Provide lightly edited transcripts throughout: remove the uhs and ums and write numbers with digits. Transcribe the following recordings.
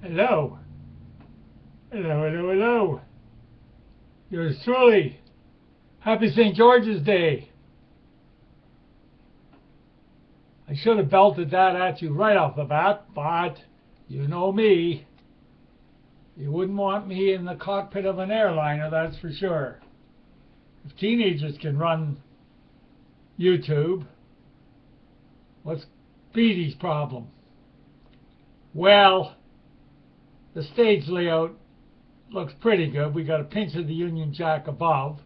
Hello. Hello, hello, hello. Yours truly. Happy St. George's Day. I should have belted that at you right off the bat, but you know me. You wouldn't want me in the cockpit of an airliner, that's for sure. If teenagers can run YouTube, what's Beattie's problem? Well, the stage layout looks pretty good. We got a pinch of the Union Jack above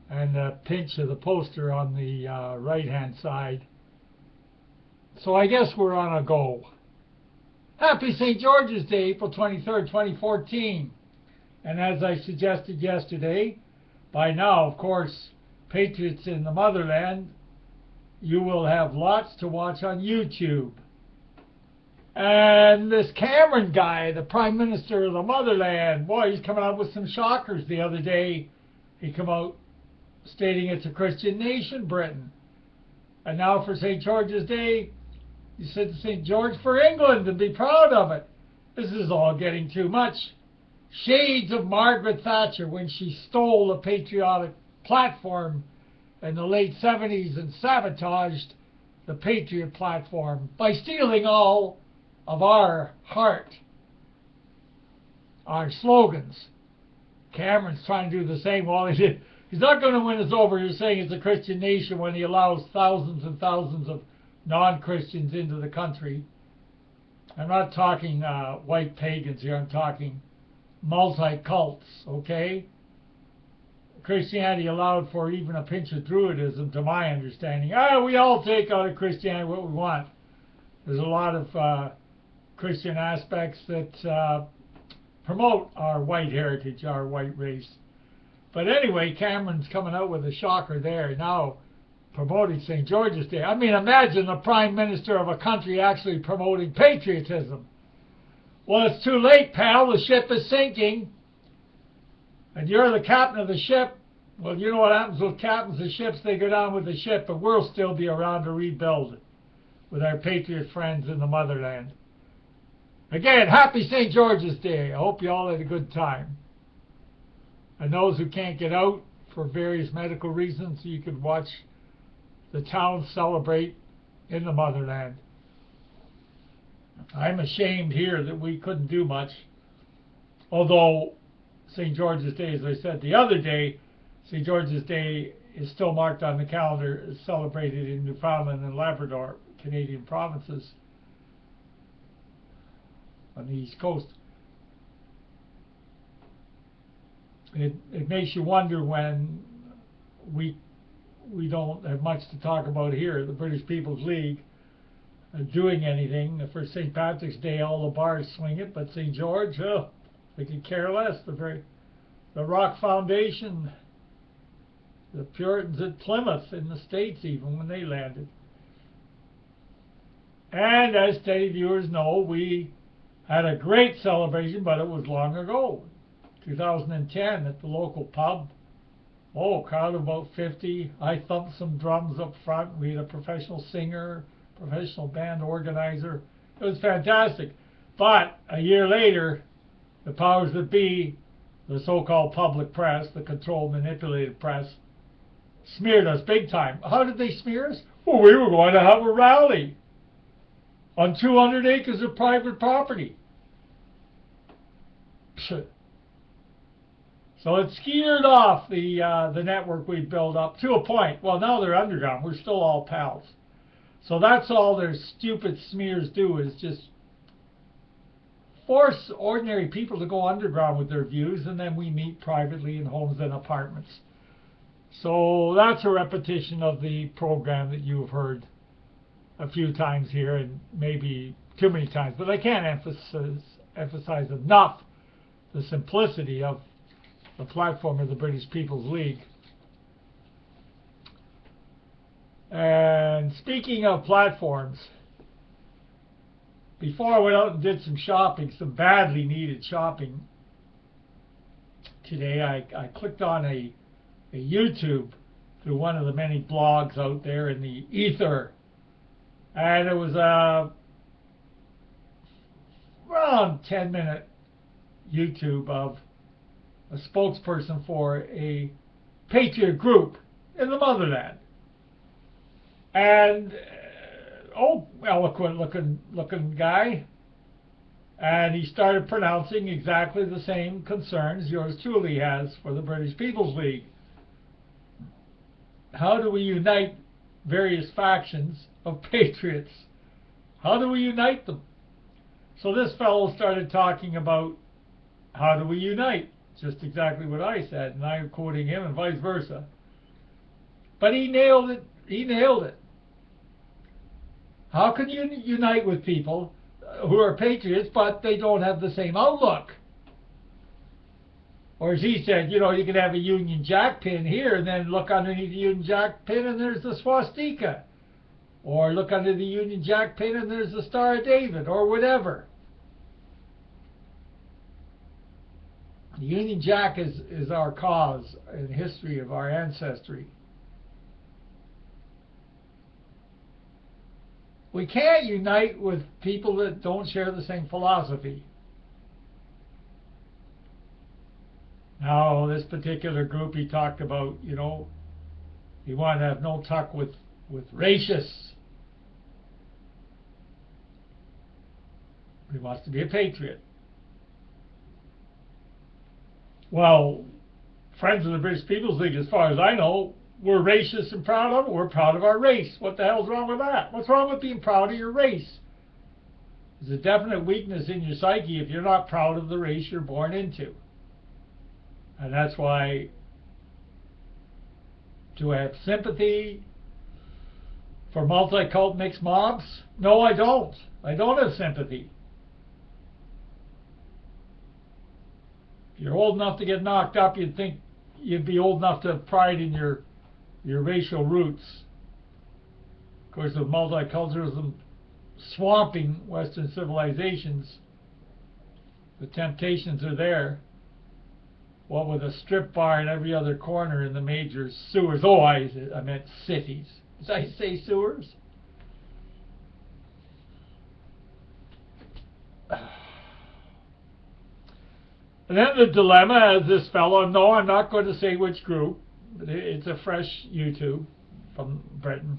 and a pinch of the poster on the right-hand side. So I guess we're on a go. Happy St. George's Day, April 23rd, 2014. And as I suggested yesterday, by now, of course, patriots in the motherland, you will have lots to watch on YouTube. And this Cameron guy, the Prime Minister of the motherland, boy, he's coming out with some shockers. The other day, he came out stating it's a Christian nation, Britain. And now for St. George's Day, he said St. George for England and be proud of it. This is all getting too much. Shades of Margaret Thatcher when she stole the patriotic platform in the late 70s and sabotaged the Patriot platform by stealing all of our heart, our slogans. Cameron's trying to do the same. Well, he's not going to win us over. You're saying it's a Christian nation when he allows thousands and thousands of non-Christians into the country. I'm not talking white pagans here. I'm talking multi-cults, okay? Christianity allowed for even a pinch of Druidism, to my understanding. We all take out of Christianity what we want. There's a lot of Christian aspects that promote our white heritage, our white race. But anyway, Cameron's coming out with a shocker there now, promoting St. George's Day. I mean, imagine the Prime Minister of a country actually promoting patriotism. Well, it's too late, pal. The ship is sinking. And you're the captain of the ship. Well, you know what happens with captains of ships. They go down with the ship, but we'll still be around to rebuild it with our patriot friends in the motherland. Again, happy St. George's Day. I hope you all had a good time. And those who can't get out for various medical reasons, you can watch the town celebrate in the motherland. I'm ashamed here that we couldn't do much, although St. George's Day, as I said the other day, St. George's Day is still marked on the calendar, is celebrated in Newfoundland and Labrador, Canadian provinces on the East Coast. It makes you wonder when we don't have much to talk about here, the British People's League, doing anything. For St. Patrick's Day, all the bars swing it, but St. George, they could care less. The Rock Foundation, the Puritans at Plymouth in the States, even when they landed. And as steady viewers know, we had a great celebration, but it was long ago, 2010, at the local pub. Oh, a crowd of about 50. I thumped some drums up front. We had a professional singer, professional band organizer. It was fantastic. But a year later, the powers that be, the so-called public press, the controlled, manipulated press, smeared us big time. How did they smear us? Well, we were going to have a rally on 200 acres of private property. So it skeered off the network we built up to a point. Well, now they're underground. We're still all pals. So that's all their stupid smears do, is just force ordinary people to go underground with their views, and then we meet privately in homes and apartments. So that's a repetition of the program that you've heard a few times here, and maybe too many times, but I can't emphasize enough the simplicity of the platform of the British People's League. And speaking of platforms, before I went out and did some shopping, some badly needed shopping today, I clicked on a YouTube through one of the many blogs out there in the ether, and it was a around 10-minute YouTube of a spokesperson for a patriot group in the motherland. And eloquent looking guy. And he started pronouncing exactly the same concerns yours truly has for the British People's League. How do we unite various factions of patriots? How do we unite them? So this fellow started talking about how do we unite? Just exactly what I said, and I'm quoting him and vice versa. But he nailed it. He nailed it. How can you unite with people who are patriots, but they don't have the same outlook? Or as he said, you know, you can have a Union Jack pin here, and then look underneath the Union Jack pin, and there's the swastika. Or look under the Union Jack pin, and there's the Star of David, or whatever. The Union Jack is our cause in history of our ancestry. We can't unite with people that don't share the same philosophy. Now, this particular group he talked about, you know, he wanted to have no talk with racists. He wants to be a patriot. Well, Friends of the British People's League, as far as I know, we're racist and proud of it. We're proud of our race. What the hell's wrong with that? What's wrong with being proud of your race? There's a definite weakness in your psyche if you're not proud of the race you're born into. And that's why, do I have sympathy for multi-cult mixed mobs? No, I don't. I don't have sympathy. If you're old enough to get knocked up, you'd think you'd be old enough to have pride in your racial roots. Of course, with multiculturalism swamping Western civilizations, the temptations are there. What with a strip bar in every other corner in the major sewers. Oh, I meant cities. Did I say sewers? And then the dilemma, as this fellow, no, I'm not going to say which group, but it's a fresh YouTube from Britain.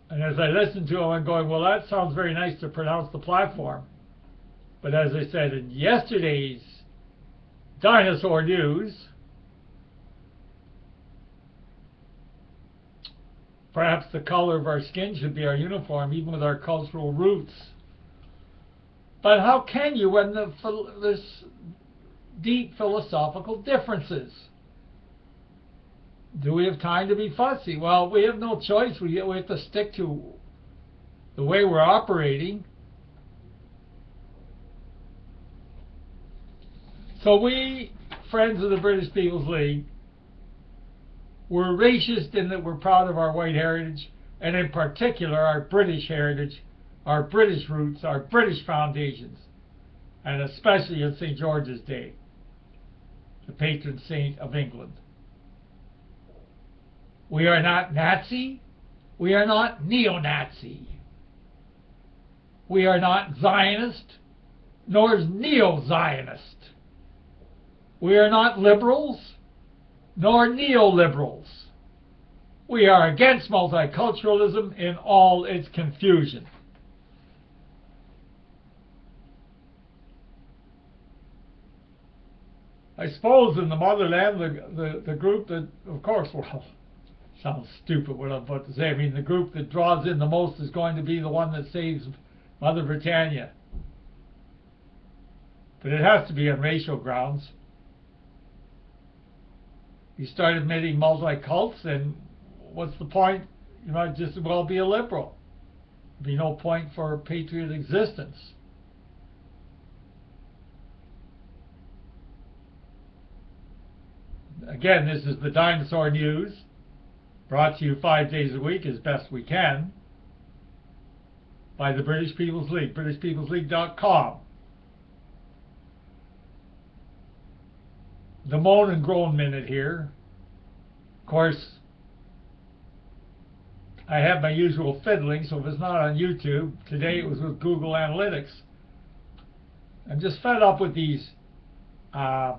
And as I listened to him, I'm going, well, that sounds very nice to pronounce the platform. But as I said in yesterday's Dinosaur news, perhaps the color of our skin should be our uniform, even with our cultural roots. But how can you when there's deep philosophical differences? Do we have time to be fussy? Well, we have no choice. We have to stick to the way we're operating. So we, Friends of the British People's League, we're racist in that we're proud of our white heritage, and in particular our British heritage, our British roots, our British foundations, and especially on St. George's Day, the patron saint of England. We are not Nazi. We are not neo-Nazi. We are not Zionist, nor is neo-Zionist. We are not liberals, nor neoliberals. We are against multiculturalism in all its confusion. I suppose in the motherland, the group that, of course, well, sounds stupid what I'm about to say. I mean, the group that draws in the most is going to be the one that saves Mother Britannia. But it has to be on racial grounds. You start admitting multi-cults, then what's the point? You might just as well be a liberal. There'd be no point for patriot existence. Again, this is the Dinosaur News, brought to you 5 days a week as best we can by the British People's League, BritishPeoplesLeague.com. The moan and groan minute here. Of course, I have my usual fiddling, so if it's not on YouTube, today it was with Google Analytics. I'm just fed up with these, the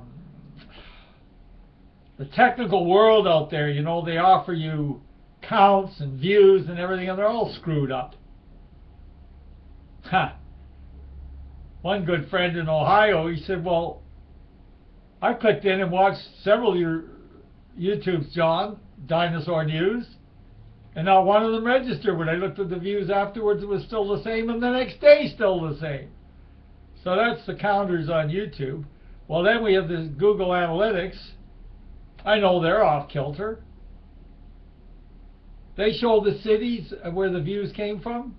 technical world out there. You know, they offer you counts and views and everything, and they're all screwed up. Ha! One good friend in Ohio, he said, well, I clicked in and watched several of your YouTubes, John, Dinosaur News, and not one of them registered. When I looked at the views afterwards, it was still the same, and the next day still the same. So that's the counters on YouTube. Well, then we have this Google Analytics. I know they're off kilter. They show the cities where the views came from.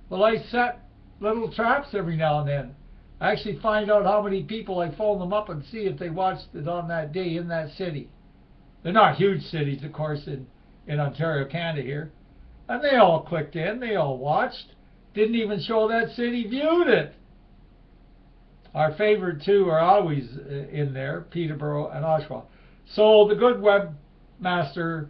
Well, I set little traps every now and then. I actually find out how many people. I phone them up and see if they watched it on that day in that city. They're not huge cities, of course, in Ontario, Canada here. And they all clicked in, they all watched. Didn't even show that city viewed it. Our favorite two are always in there, Peterborough and Oshawa. So the good webmaster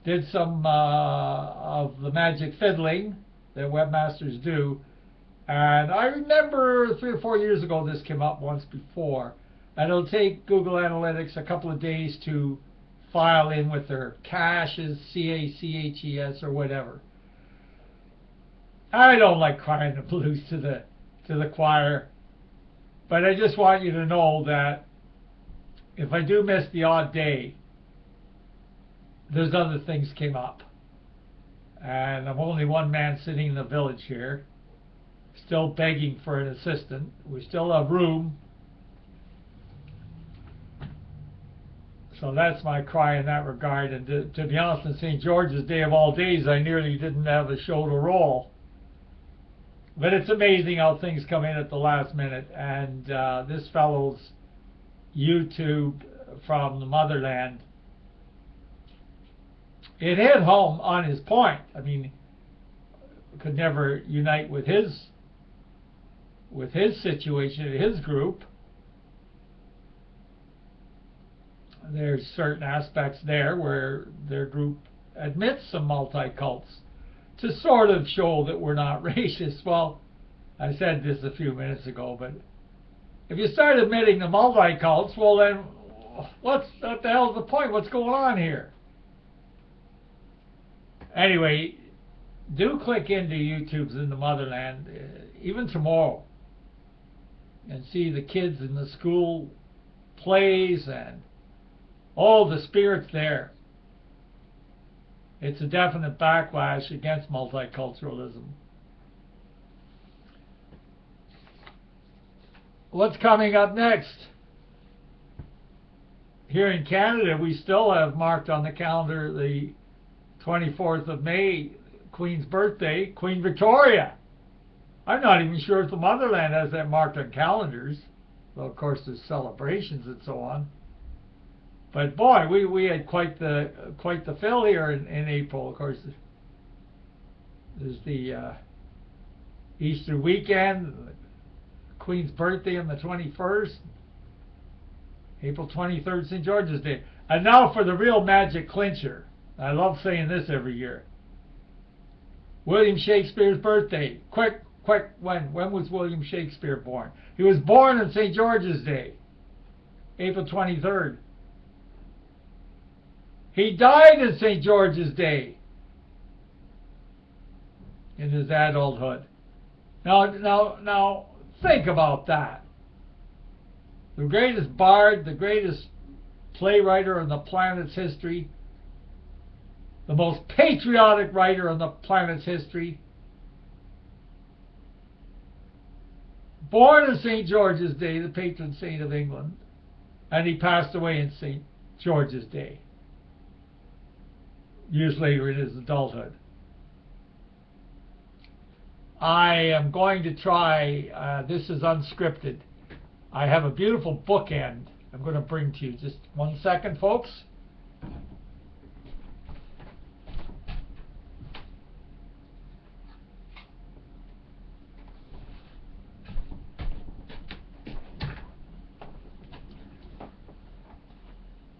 did some of the magic fiddling that webmasters do. And I remember 3 or 4 years ago this came up once before. And it'll take Google Analytics a couple of days to file in with their caches, CACHES or whatever. I don't like crying the blues to the choir, but I just want you to know that if I do miss the odd day, there's other things came up. And I'm only one man sitting in the village here, still begging for an assistant. We still have room. So that's my cry in that regard. And to be honest, on St. George's Day of all days, I nearly didn't have a show to roll. But it's amazing how things come in at the last minute. And this fellow's YouTube from the motherland, it hit home on his point. I mean, could never unite with his situation, his group. There's certain aspects there where their group admits some multi-cults to sort of show that we're not racist. Well, I said this a few minutes ago, but if you start admitting the multi-cults, well then, what the hell's the point? What's going on here? Anyway, do click into YouTube's in the motherland, even tomorrow, and see the kids in the school plays and all the spirit's there. It's a definite backlash against multiculturalism. What's coming up next? Here in Canada, we still have marked on the calendar the 24th of May, Queen's birthday, Queen Victoria. I'm not even sure if the motherland has that marked on calendars. Well, of course, there's celebrations and so on. But boy, we had quite the fill here in April. Of course, there's the Easter weekend, Queen's birthday on the 21st, April 23rd, St. George's Day. And now for the real magic clincher. I love saying this every year. William Shakespeare's birthday. Quick, when was William Shakespeare born? He was born on St. George's Day, April 23rd. He died on St. George's Day in his adulthood. Now, think about that. The greatest bard, the greatest playwright in the planet's history, the most patriotic writer in the planet's history, born on St. George's Day, the patron saint of England, and he passed away in St. George's Day, years later in his adulthood. I am going to try, this is unscripted. I have a beautiful bookend I'm going to bring to you. Just 1 second, folks.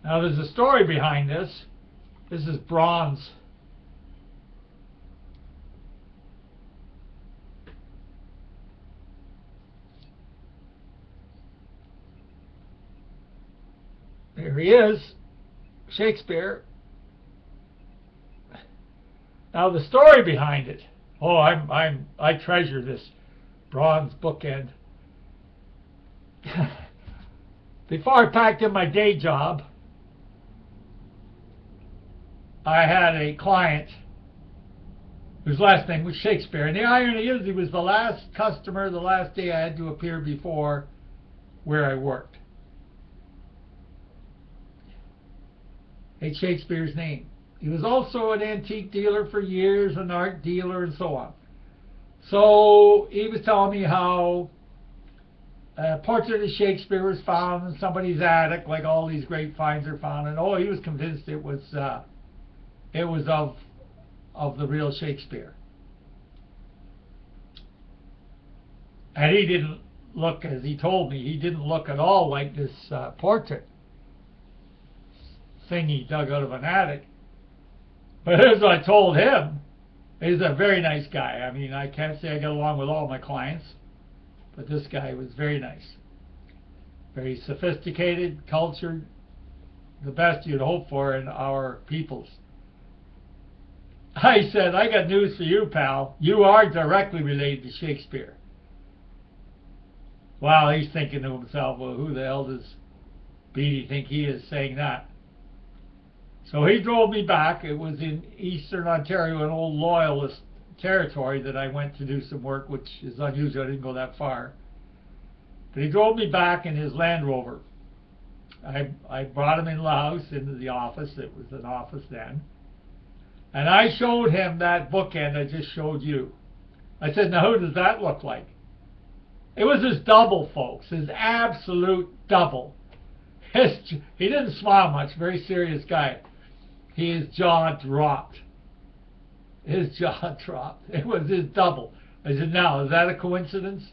Now there's a story behind this. This is bronze. There he is, Shakespeare. Now the story behind it. Oh, I treasure this bronze bookend. Before I packed in my day job, I had a client whose last name was Shakespeare. And the irony is, he was the last customer, the last day I had to appear before where I worked. Ate Shakespeare's name. He was also an antique dealer for years, an art dealer, and so on. So he was telling me how a portrait of Shakespeare was found in somebody's attic, like all these great finds are found. And he was convinced it was of the real Shakespeare. And he didn't look, as he told me, he didn't look at all like this portrait thing he dug out of an attic. But as I told him, he's a very nice guy. I mean, I can't say I get along with all my clients, but this guy was very nice. Very sophisticated, cultured, the best you'd hope for in our peoples. I said, I got news for you, pal. You are directly related to Shakespeare. Well, he's thinking to himself, well, who the hell does Beattie think he is saying that? So he drove me back. It was in eastern Ontario, an old loyalist territory that I went to do some work, which is unusual. I didn't go that far. But he drove me back in his Land Rover. I brought him in the house, into the office. It was an office then. And I showed him that bookend I just showed you. I said, now who does that look like? It was his double, folks, his absolute double. He didn't smile much, very serious guy. His jaw dropped. His jaw dropped. It was his double. I said, now, is that a coincidence?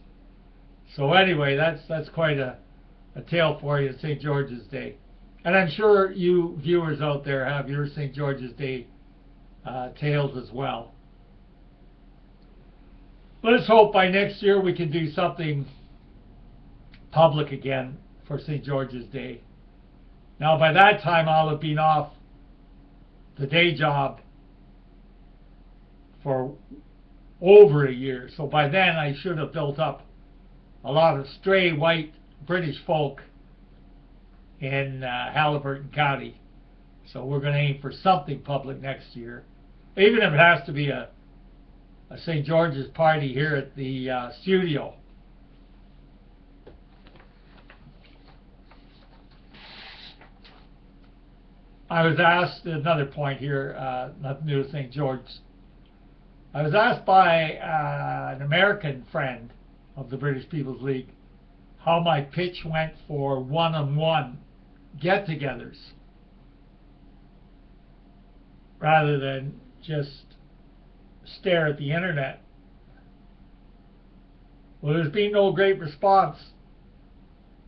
So anyway, that's quite a tale for you, St. George's Day. And I'm sure you viewers out there have your St. George's Day tales as well. Let's hope by next year we can do something public again for St. George's Day. Now by that time I'll have been off the day job for over a year. So by then I should have built up a lot of stray white British folk in Haliburton County. So we're going to aim for something public next year. Even if it has to be a St. George's party here at the studio. I was asked, another point here, nothing to do with St. George's. I was asked by an American friend of the British People's League how my pitch went for one-on-one get-togethers rather than just stare at the internet. Well, there's been no great response,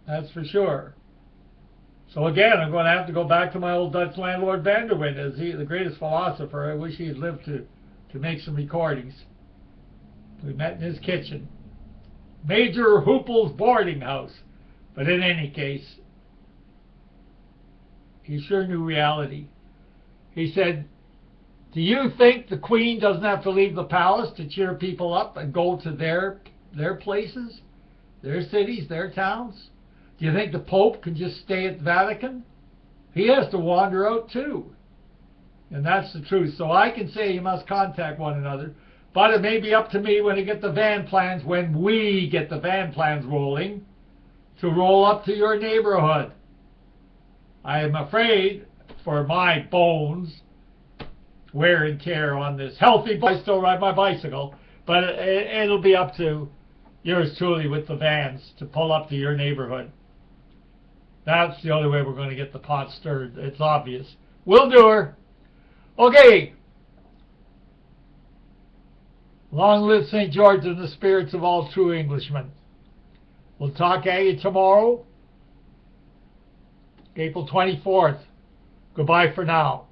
that's for sure. So again, I'm going to have to go back to my old Dutch landlord Vanderwind, as he, the greatest philosopher. I wish he had lived to make some recordings. We met in his kitchen. Major Hoople's boarding house. But in any case, he sure knew reality. He said, do you think the Queen doesn't have to leave the palace to cheer people up and go to their places, their cities, their towns? Do you think the Pope can just stay at the Vatican? He has to wander out too. And that's the truth. So I can say you must contact one another, but it may be up to me when we get the van plans rolling, to roll up to your neighborhood. I am afraid for my bones, wear and tear on this healthy bike. I still ride my bicycle, but it'll be up to yours truly with the vans to pull up to your neighborhood. That's the only way we're going to get the pot stirred. It's obvious. We'll do her. Okay. Long live St. George and the spirits of all true Englishmen. We'll talk at you tomorrow, April 24th. Goodbye for now.